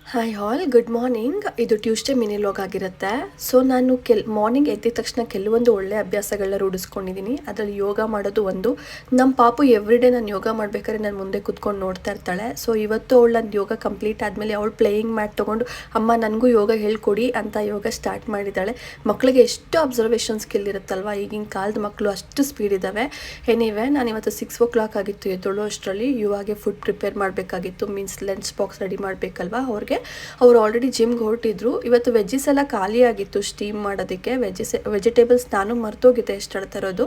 Hi all, good morning. ಇದು Tuesday mini vlog ಆಗಿರುತ್ತೆ. So ನಾನು ಮಾರ್ನಿಂಗ್ ಎದ್ದ ತಕ್ಷಣ ಕೆಲವೊಂದು ಒಳ್ಳೆ ಅಭ್ಯಾಸಗಳನ್ನ ರೂಢಿಸ್ಕೊಂಡಿದ್ದೀನಿ. ಅದರಲ್ಲಿ ಯೋಗ ಮಾಡೋದು ಒಂದು. ನಮ್ಮ ಪಾಪು ಎವ್ರಿಡೇ ನಾನು ಯೋಗ ಮಾಡ್ಬೇಕಾದ್ರೆ ನಾನು ಮುಂದೆ ಕೂತ್ಕೊಂಡು ನೋಡ್ತಾ ಇರ್ತಾಳೆ. ಸೊ ಇವತ್ತು ಅವಳು ನನ್ನ ಯೋಗ ಕಂಪ್ಲೀಟ್ ಆದಮೇಲೆ ಅವಳು ಪ್ಲೇಯಿಂಗ್ ಮ್ಯಾಟ್ ತೊಗೊಂಡು ಅಮ್ಮ ನನಗೂ ಯೋಗ ಹೇಳ್ಕೊಡಿ ಅಂತ ಯೋಗ ಸ್ಟಾರ್ಟ್ ಮಾಡಿದ್ದಾಳೆ. ಮಕ್ಕಳಿಗೆ ಎಷ್ಟು ಅಬ್ಸರ್ವೇಷನ್ ಸ್ಕಿಲ್ ಇರುತ್ತಲ್ವ, ಈಗಿನ ಕಾಲದ ಮಕ್ಕಳು ಅಷ್ಟು ಸ್ಪೀಡ್ ಇದ್ದಾವೆ. ಎನಿವೆ ನಾನು ಇವತ್ತು 6 o'clock ಆಗಿತ್ತು ಎದ್ದೊಳು ಅಷ್ಟರಲ್ಲಿ. ಇವಾಗೆ ಫುಡ್ ಪ್ರಿಪೇರ್ ಮಾಡಬೇಕಾಗಿತ್ತು, ಮೀನ್ಸ್ ಲಂಚ್ ಬಾಕ್ಸ್ ರೆಡಿ ಮಾಡಬೇಕಲ್ವ ಅವ್ರಿಗೆ. ಅವ್ರು ಆಲ್ರೆಡಿ ಜಿಮ್ಗೆ ಹೊರಟಿದ್ರು. ಇವತ್ತು ವೆಜ್ಜಸ್ ಎಲ್ಲ ಖಾಲಿ ಆಗಿತ್ತು ಸ್ಟೀಮ್ ಮಾಡೋದಕ್ಕೆ. ವೆಜಿಟೇಬಲ್ಸ್ ನಾನು ಮರ್ತೋಗಿದ್ದೆ ಎಷ್ಟು ಹೇಳ್ತಾ ಇರೋದು.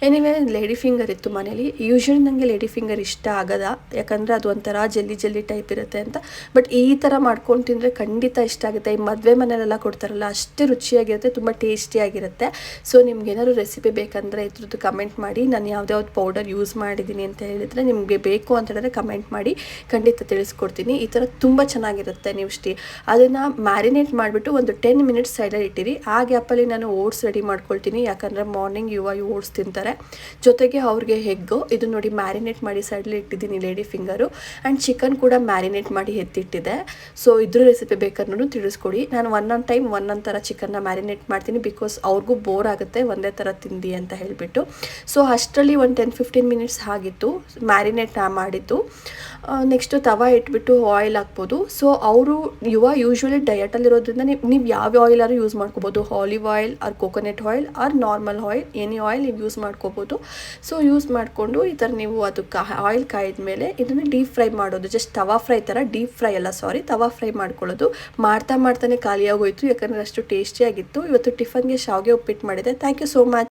ಎನಿವೆ ಲೇಡಿ ಫಿಂಗರ್ ಇತ್ತು ಮನೇಲಿ. ಯೂಶ್ವಲಿ ನನಗೆ ಲೇಡಿ ಫಿಂಗರ್ ಇಷ್ಟ ಆಗದ, ಯಾಕಂದರೆ ಅದು ಒಂಥರ ಜಲ್ಲಿ ಜಲ್ಲಿ ಟೈಪ್ ಇರುತ್ತೆ ಅಂತ. ಬಟ್ ಈ ಥರ ಮಾಡ್ಕೊಂಡು ತಿಂದರೆ ಖಂಡಿತ ಇಷ್ಟ ಆಗುತ್ತೆ. ಈ ಮದುವೆ ಮನೆಯಲ್ಲೆಲ್ಲ ಕೊಡ್ತಾರಲ್ಲ ಅಷ್ಟೇ ರುಚಿಯಾಗಿರುತ್ತೆ, ತುಂಬ ಟೇಸ್ಟಿಯಾಗಿರುತ್ತೆ. ಸೊ ನಿಮ್ಗೆ ಏನಾದ್ರು ರೆಸಿಪಿ ಬೇಕಂದರೆ ಇದ್ರದ್ದು ಕಮೆಂಟ್ ಮಾಡಿ. ನಾನು ಯಾವ್ದಾವ್ದು ಪೌಡರ್ ಯೂಸ್ ಮಾಡಿದ್ದೀನಿ ಅಂತ ಹೇಳಿದರೆ ನಿಮಗೆ ಬೇಕು ಅಂತ ಹೇಳಿದ್ರೆ ಕಮೆಂಟ್ ಮಾಡಿ, ಖಂಡಿತ ತಿಳಿಸ್ಕೊಡ್ತೀನಿ. ಈ ಥರ ತುಂಬ ಚೆನ್ನಾಗಿರುತ್ತೆ. ನೀವು ಅದನ್ನು ಮ್ಯಾರಿನೇಟ್ ಮಾಡಿಬಿಟ್ಟು ಒಂದು 10 minutes ಸೈಡಲ್ಲಿ ಇಟ್ಟಿರಿ. ಆ ಗ್ಯಾಪಲ್ಲಿ ನಾನು ಓಟ್ಸ್ ರೆಡಿ ಮಾಡ್ಕೊಳ್ತೀನಿ, ಯಾಕಂದರೆ ಮಾರ್ನಿಂಗ್ ಓಟ್ಸ್ ತಿಂತಾರೆ. ಜೊತೆಗೆ ಅವ್ರಿಗೆ ಎಗ್ಗು ಇದು ನೋಡಿ ಮ್ಯಾರಿನೇಟ್ ಮಾಡಿ ಸೈಡಲ್ಲಿ ಇಟ್ಟಿದ್ದೀನಿ, ಲೇಡಿ ಫಿಂಗರು. ಆ್ಯಂಡ್ ಚಿಕನ್ ಕೂಡ ಮ್ಯಾರಿನೇಟ್ ಮಾಡಿ ಎತ್ತಿಟ್ಟಿದೆ. ಸೊ ಇದ್ರ ರೆಸಿಪಿ ಬೇಕಾದ್ರೂ ತಿಳಿಸ್ಕೊಡಿ. ನಾನು ಒಂದೊಂದು ಟೈಮ್ ಒಂದೊಂದು ಥರ ಚಿಕನ್ನ ಮ್ಯಾರಿನೇಟ್ ಮಾಡ್ತೀನಿ, ಬಿಕಾಸ್ ಅವ್ರಿಗೂ ಬೋರ್ ಆಗುತ್ತೆ ಒಂದೇ ಥರ ತಿಂದು ಅಂತ ಹೇಳಿಬಿಟ್ಟು. ಸೊ ಅಷ್ಟರಲ್ಲಿ ಒಂದು 10-15 minutes ಆಗಿತ್ತು ಮ್ಯಾರಿನೇಟ್ ಮಾಡಿದ್ದು. ನೆಕ್ಸ್ಟು ತವಾ ಇಟ್ಬಿಟ್ಟು ಆಯಿಲ್ ಹಾಕ್ಬೋದು. ಸೊ ಅವರು ಯೂಶ್ವಲಿ ಡಯಟಲ್ಲಿರೋದ್ರಿಂದ ನೀವು ಯಾವ ಆಯಿಲ್ ಆದ್ರೂ ಯೂಸ್ ಮಾಡ್ಕೋಬೋದು. Olive oil or coconut oil or normal oil, any oil ನೀವು ಯೂಸ್ ಮಾಡ್ಕೋಬೋದು. ಸೊ ಯೂಸ್ ಮಾಡಿಕೊಂಡು ಈ ಥರ ನೀವು ಅದು ಆಯಿಲ್ ಕಾಯ್ದ ಮೇಲೆ ಇದನ್ನು ಡೀಪ್ ಫ್ರೈ ಮಾಡೋದು. ಜಸ್ಟ್ ತವಾ ಫ್ರೈ ಥರ, ಡೀಪ್ ಫ್ರೈ ಅಲ್ಲ ಸಾರಿ, ತವಾ ಫ್ರೈ ಮಾಡ್ಕೊಳ್ಳೋದು. ಮಾಡ್ತಾನೆ ಖಾಲಿಯಾಗೋಯ್ತು, ಯಾಕಂದರೆ ಅಷ್ಟು ಟೇಸ್ಟಿಯಾಗಿತ್ತು. ಇವತ್ತು ಟಿಫನ್ಗೆ ಶಾವಿಗೆ ಉಪ್ಪಿಟ್ಟು ಮಾಡಿದೆ. Thank you so much.